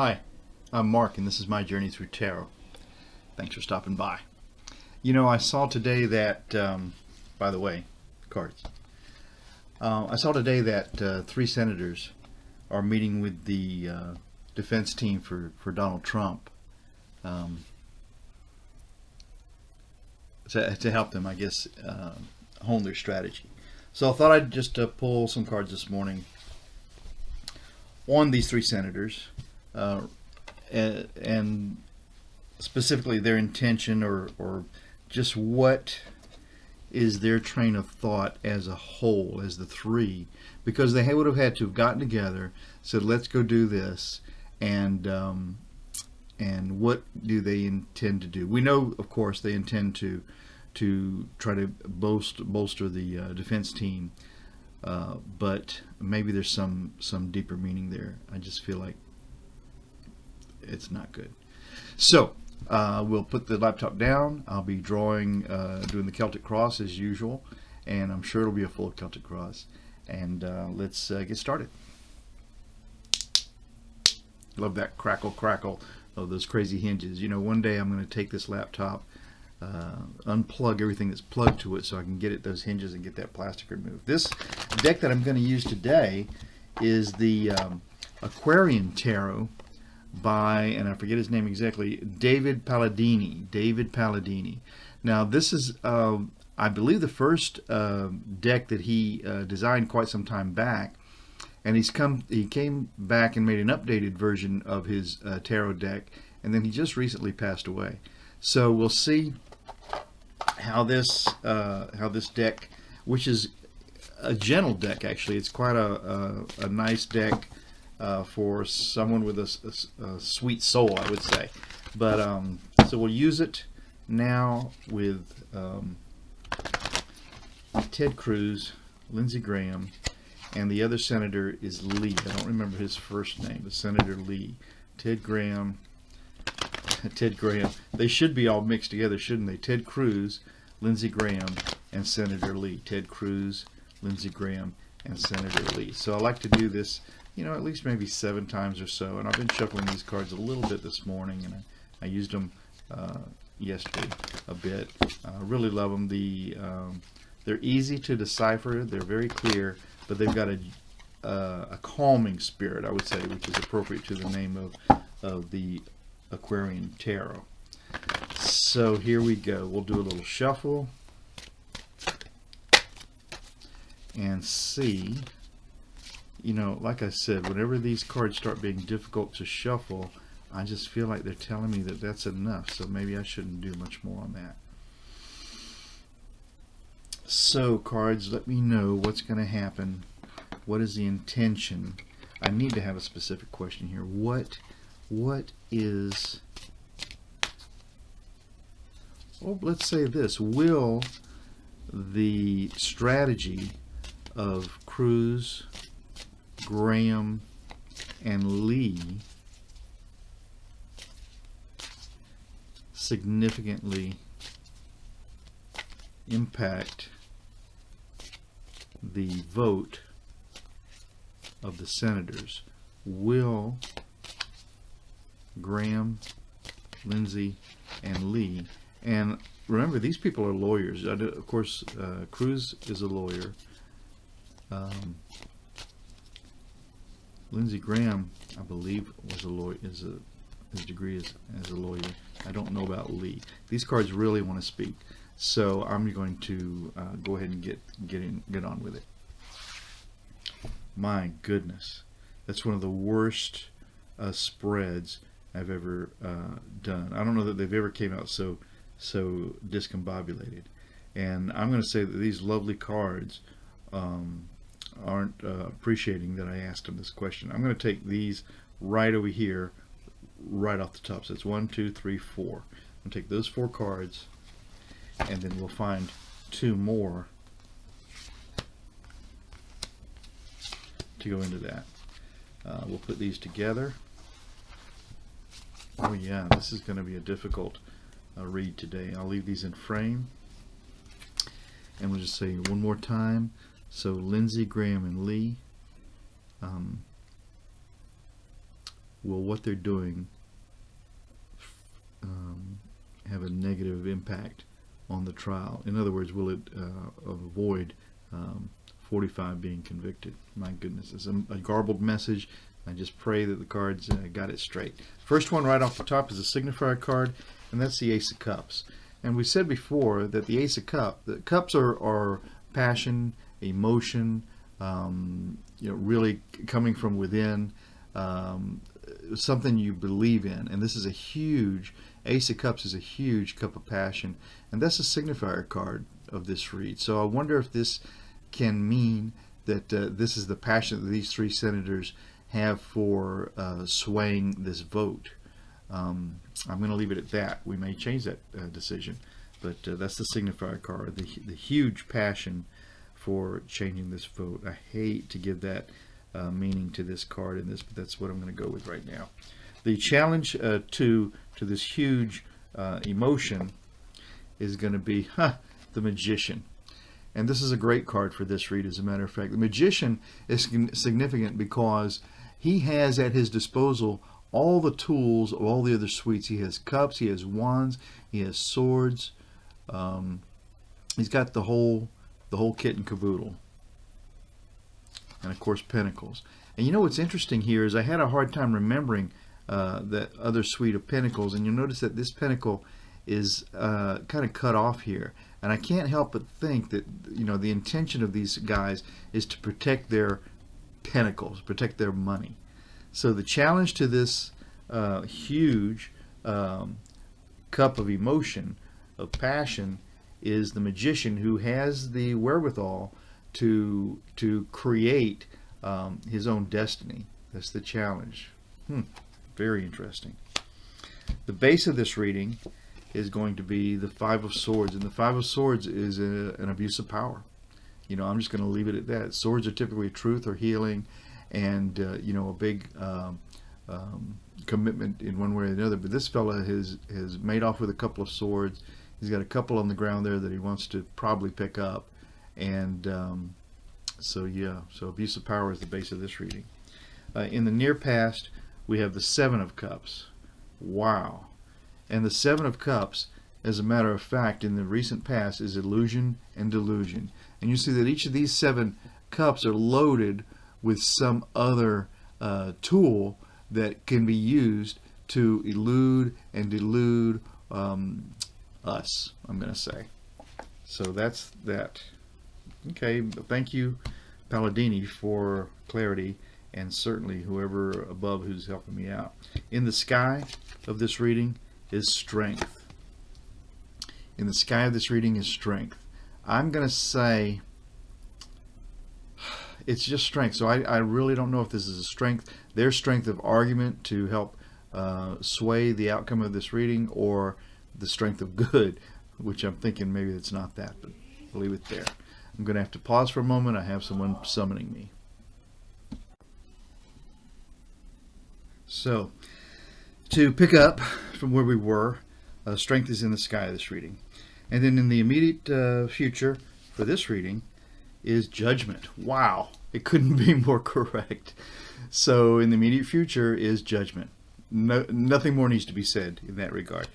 Hi, I'm Mark, and this is my journey through tarot. Thanks for stopping by. You know, I saw today that, by the way, cards. I saw today that three senators are meeting with the defense team for Donald Trump um, to help them, I guess, hone their strategy. So I thought I'd just pull some cards this morning on these three senators. And specifically their intention or just what is their train of thought as a whole, as the three, because they would have had to have gotten together, said, let's go do this, and what do they intend to do? We know, of course, they intend to try to bolster the defense team, but maybe there's some deeper meaning there. I just feel like it's not good. So we'll put the laptop down. I'll be doing the Celtic cross as usual, and I'm sure it'll be a full Celtic cross. And let's get started. Love that crackle of those crazy hinges. You know, one day I'm going to take this laptop, unplug everything that's plugged to it so I can get at those hinges and get that plastic removed. This deck that I'm going to use today is the Aquarian Tarot by, and I forget his name exactly, David Palladini. Now this is, I believe, the first deck that he designed quite some time back, and he came back and made an updated version of his tarot deck, and then he just recently passed away. So we'll see how this deck, which is a gentle deck actually, it's quite a nice deck. For someone with a sweet soul, I would say. But so we'll use it now with Ted Cruz, Lindsey Graham, and the other senator is Lee. I don't remember his first name, but Senator Lee. Ted Graham. They should be all mixed together, shouldn't they? Ted Cruz, Lindsey Graham, and Senator Lee. Ted Cruz, Lindsey Graham, and Senator Lee. So I like to do this, you know, at least maybe 7 times or so. And I've been shuffling these cards a little bit this morning, and I used them yesterday a bit. I really love them. They're easy to decipher. They're very clear, but they've got a calming spirit, I would say, which is appropriate to the name of the Aquarian Tarot. So here we go. We'll do a little shuffle and see. You know, like I said, whenever these cards start being difficult to shuffle, I just feel like they're telling me that that's enough. So maybe I shouldn't do much more on that. So cards, let me know what's going to happen. What is the intention? I need to have a specific question here. What is... Well, let's say this. Will the strategy of Cruz, Graham, and Lee significantly impact the vote of the senators? Will Graham, Lindsey, and Lee, and remember, these people are lawyers. Of course, Cruz is a lawyer. Lindsey Graham, I believe, was a lawyer. His degree is as a lawyer. I don't know about Lee. These cards really want to speak, so I'm going to go ahead and get on with it. My goodness, that's one of the worst spreads I've ever done. I don't know that they've ever came out so discombobulated. And I'm going to say that these lovely cards aren't appreciating that I asked them this question. I'm going to take these right over here, right off the top. So it's 1, 2, 3, 4. I'm going to take those 4 cards, and then we'll find 2 more to go into that. We'll put these together. Oh yeah, this is going to be a difficult read today. I'll leave these in frame, and we'll just say one more time. So Lindsey Graham and Lee, will what they're doing have a negative impact on the trial? In other words, will it avoid 45 being convicted? My goodness, it's a garbled message. I just pray that the cards got it straight. First one right off the top is a signifier card, and that's the Ace of Cups. And we said before that the Ace of Cups, the cups are passion, emotion, really coming from within, something you believe in. And this is a huge, Ace of Cups is a huge cup of passion, and that's a signifier card of this read. So I wonder if this can mean that this is the passion that these three senators have for swaying this vote. I'm going to leave it at that. We may change that decision, but that's the signifier card, the huge passion for changing this vote. I hate to give that meaning to this card in this, but that's what I'm going to go with right now. The challenge to this huge emotion is going to be the Magician. And this is a great card for this read, as a matter of fact. The Magician is significant because he has at his disposal all the tools of all the other suites. He has cups, he has wands, he has swords. He's got the whole kit and caboodle. And of course, pentacles. And you know what's interesting here is I had a hard time remembering that other suite of pentacles, and you'll notice that this pentacle is kind of cut off here. And I can't help but think that the intention of these guys is to protect their pentacles, protect their money. So the challenge to this huge cup of emotion, of passion, is the Magician, who has the wherewithal to create his own destiny. That's the challenge. Very interesting. The base of this reading is going to be the Five of Swords, and the Five of Swords is an abuse of power. I'm just going to leave it at that. Swords are typically truth or healing, and a big commitment in one way or another. But this fella has made off with a couple of swords. He's got a couple on the ground there that he wants to probably pick up, and so abuse of power is the base of this reading. In the near past, we have the Seven of Cups. Wow. And the Seven of Cups, as a matter of fact, in the recent past, is illusion and delusion. And you see that each of these 7 cups are loaded with some other tool that can be used to elude and delude us, I'm going to say. So that's that. Okay, thank you, Palladini, for clarity, and certainly whoever above who's helping me out. In the sky of this reading is strength. In the sky of this reading is strength. I'm going to say it's just strength. So I really don't know if this is a strength, their strength of argument to help sway the outcome of this reading, or the strength of good, which I'm thinking maybe it's not that, but I'll leave it there. I'm going to have to pause for a moment. I have someone summoning me. So, to pick up from where we were, strength is in the sky of this reading. And then in the immediate future for this reading is judgment. Wow, it couldn't be more correct. So in the immediate future is judgment. Nothing more needs to be said in that regard.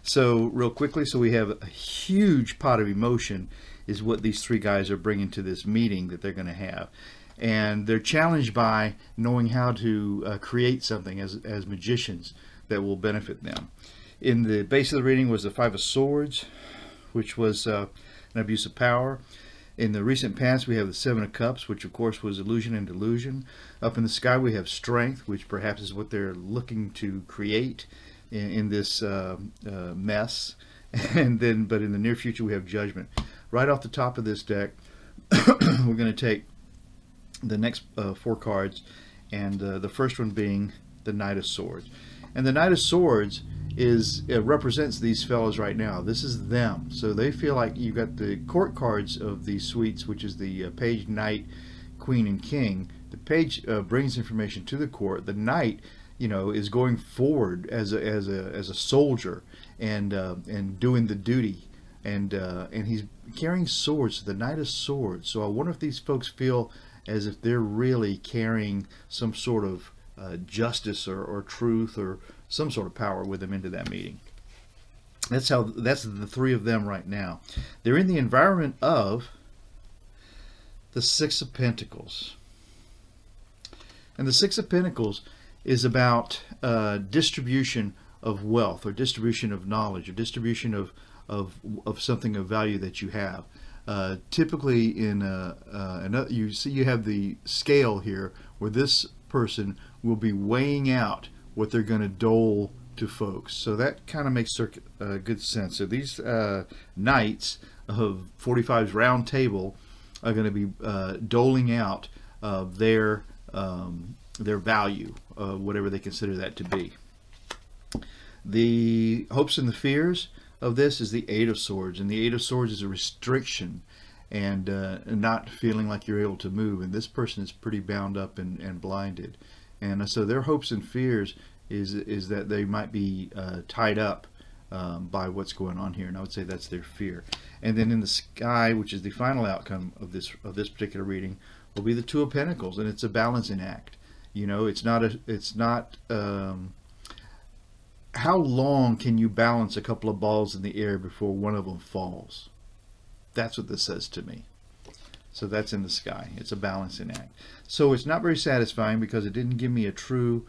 So real quickly, so we have a huge pot of emotion is what these three guys are bringing to this meeting that they're going to have. And they're challenged by knowing how to create something as magicians that will benefit them. In the base of the reading was the Five of Swords, which was an abuse of power. In the recent past, we have the Seven of Cups, which of course was illusion and delusion. Up in the sky, we have strength, which perhaps is what they're looking to create in this mess. And then, but in the near future, we have judgment. Right off the top of this deck, we're going to take the next 4 cards, and the first one being the Knight of Swords. And the Knight of Swords represents these fellows right now. This is them. So they feel like you've got the court cards of these suites, which is the Page, Knight, Queen, and King. The Page brings information to the court. The Knight, is going forward as a soldier and doing the duty, and he's carrying swords. The Knight of Swords. So I wonder if these folks feel as if they're really carrying some sort of justice or truth or some sort of power with them into that meeting. That's the three of them right now. They're in the environment of the Six of Pentacles. And the Six of Pentacles is about distribution of wealth, or distribution of knowledge, or distribution of something of value that you have. Typically, you see, you have the scale here where this person will be weighing out what they're going to dole to folks. So that kind of makes good sense. So these knights of 45's round table are going to be doling out their value, whatever they consider that to be. The hopes and the fears of this is the Eight of Swords, and the Eight of Swords is a restriction and not feeling like you're able to move. And this person is pretty bound up and blinded, and so their hopes and fears is that they might be tied up by what's going on here, and I would say that's their fear. And then in the sky, which is the final outcome of this particular reading, will be the Two of Pentacles, and it's a balancing act. You know, it's not how long can you balance a couple of balls in the air before one of them falls? That's what this says to me. So that's in the sky. It's a balancing act. So it's not very satisfying because it didn't give me a true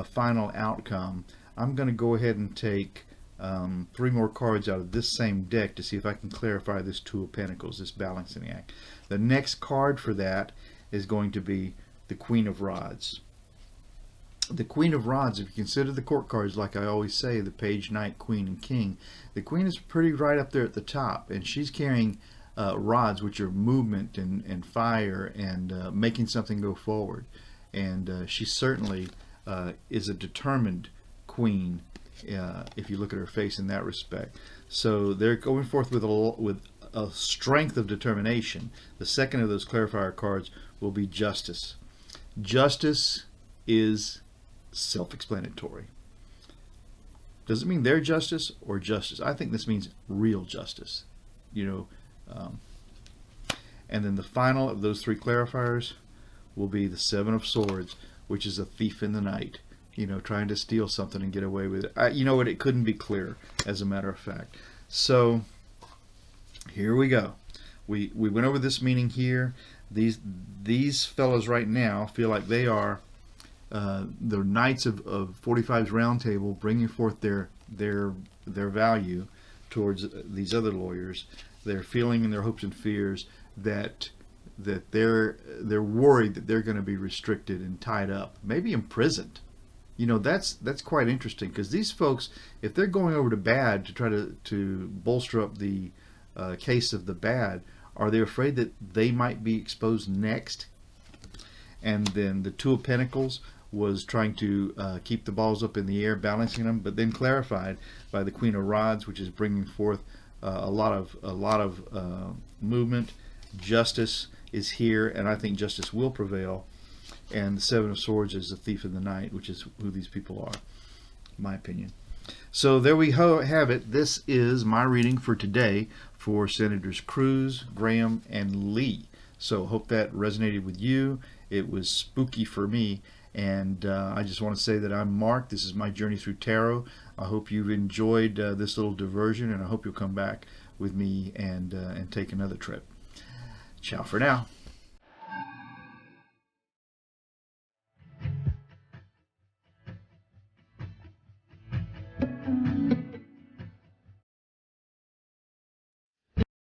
final outcome. I'm going to go ahead and take 3 more cards out of this same deck to see if I can clarify this Two of Pentacles, this balancing act. The next card for that is going to be the Queen of Rods. The Queen of Rods, if you consider the court cards, like I always say, the Page, Knight, Queen, and King, the Queen is pretty right up there at the top, and she's carrying rods, which are movement and fire and making something go forward. And she certainly is a determined queen, if you look at her face in that respect. So they're going forth with a strength of determination. The second of those clarifier cards will be Justice. Justice is self-explanatory. Does it mean their justice or justice? I think this means real justice. You know, and then the final of those 3 clarifiers will be the Seven of Swords, which is a thief in the night. You know, trying to steal something and get away with it. You know what? It couldn't be clearer, as a matter of fact. So here we go. We went over this meaning here. These fellows right now feel like they are the knights of 45's round table, bringing forth their value towards these other lawyers. They're feeling in their hopes and fears that they're worried that they're going to be restricted and tied up, maybe imprisoned. You know, that's quite interesting, because these folks, if they're going over to bad to try to bolster up the case of the bad, are they afraid that they might be exposed next? And then the Two of Pentacles was trying to keep the balls up in the air, balancing them, but then clarified by the Queen of Rods, which is bringing forth a lot of movement. Justice is here, and I think justice will prevail. And the Seven of Swords is the thief in the night, which is who these people are, in my opinion. So there we have it. This is my reading for today for Senators Cruz, Graham, and Lee. So hope that resonated with you. It was spooky for me. And I just want to say that I'm Mark. This is my journey through tarot. I hope you've enjoyed this little diversion, and I hope you'll come back with me and take another trip. Ciao for now.